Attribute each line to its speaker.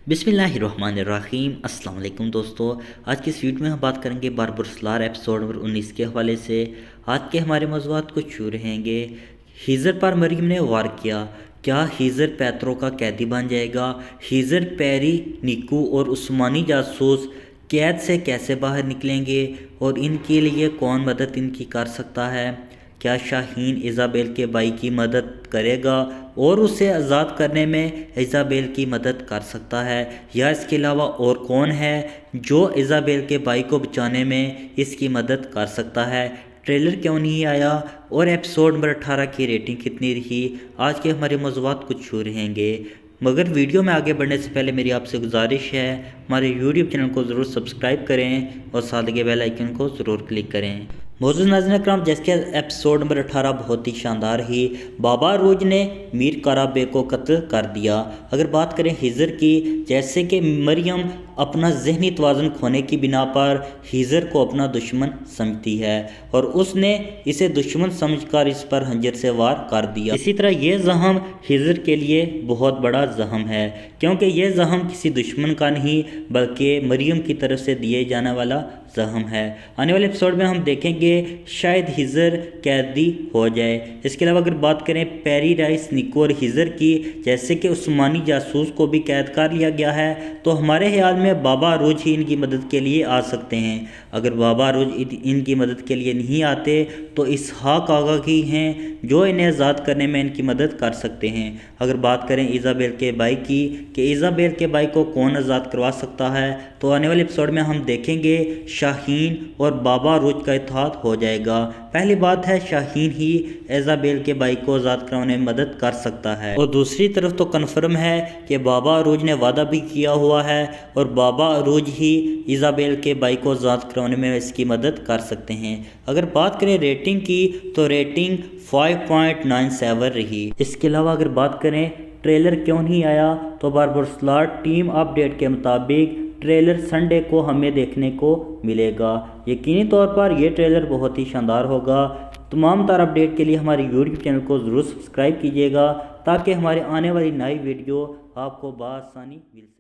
Speaker 1: बिस्मिल्लाहिर्रहमानिर्रहीम। अस्सलाम वालेकुम दोस्तों, आज की इस वीडियो में हम बात करेंगे बारबरसलार एपिसोड नंबर 19 के हवाले से। आज के हमारे मौज़ूआत कुछ यूँ रहेंगे। हीज़र पर मरियम ने वार किया, क्या हीज़र पैत्रो का कैदी बन जाएगा? हीज़र, पैरी, निकू और उस्मानी जासूस कैद से कैसे बाहर निकलेंगे और इनके लिए कौन मदद इनकी कर सकता है? क्या शाहीन इज़ाबेल के भाई की मदद करेगा और उसे आज़ाद करने में इज़ाबेल की मदद कर सकता है, या इसके अलावा और कौन है जो इज़ाबेल के भाई को बचाने में इसकी मदद कर सकता है? ट्रेलर क्यों नहीं आया और एपिसोड नंबर 18 की रेटिंग कितनी रही? आज के हमारे मौज़ूआत कुछ यूँ रहेंगे। मगर वीडियो में आगे बढ़ने से पहले मेरी आपसे गुजारिश है, हमारे यूट्यूब चैनल को ज़रूर सब्सक्राइब करें और साथ के बेल आइकन को ज़रूर क्लिक करें। मौजूद नाज़रीन अकराम, जैसे एपिसोड नंबर 18 बहुत ही शानदार ही, बाबा रोज ने मीर काराबे को कत्ल कर दिया। अगर बात करें हिजर की, जैसे कि मरियम अपना जहनी तवाज़ुन खोने की बिना पर हिजर को अपना दुश्मन समझती है और उसने इसे दुश्मन समझकर इस पर हंजर से वार कर दिया। इसी तरह ये जहम हिजर के लिए बहुत बड़ा जहम है, क्योंकि ये जहम किसी दुश्मन का नहीं बल्कि मरियम की तरफ से दिए जाने वाला जहम है। आने वाले एपिसोड में हम देखेंगे शायद हिजर कैदी हो जाए। इसके अलावा अगर बात करें पैरी, राइस, निको और हिजर की, जैसे कि उस्मानी जासूस को भी कैद कर लिया गया है, तो हमारे ख्याल में बाबा रोज ही इनकी मदद के लिए आ सकते हैं। अगर बाबा रोज इनकी मदद के लिए नहीं आते तो इसहाक आगा ही हैं जो इन्हें आज़ाद करने में इनकी मदद कर सकते हैं। अगर बात करें इज़ाबेल के भाई की कि इज़ाबेल के भाई को कौन आज़ाद करवा सकता है, तो आने वाले एपिसोड में हम देखेंगे शाहीन और बाबा रोज का इत्तेहाद हो जाएगा। पहली बात है, शाहीन ही इज़ाबेल के भाई को आज़ाद करवाने में मदद कर सकता है और दूसरी तरफ तो कन्फर्म है कि बाबा रोज ने वादा भी किया हुआ है और बाबा रोज ही इज़ाबेल के भाई को आज़ाद करवाने में इसकी मदद कर सकते हैं। अगर बात करें रेटिंग की, तो रेटिंग 5.97 रही। इसके अलावा अगर बात करें ट्रेलर क्यों नहीं आया, तो बारबरसलार टीम अपडेट के मुताबिक ट्रेलर संडे को हमें देखने को मिलेगा। यकीनी तौर पर यह ट्रेलर बहुत ही शानदार होगा। तमाम तार अपडेट के लिए हमारे यूट्यूब चैनल को ज़रूर सब्सक्राइब कीजिएगा ताकि हमारे आने वाली नई वीडियो आपको बआसानी मिल सके।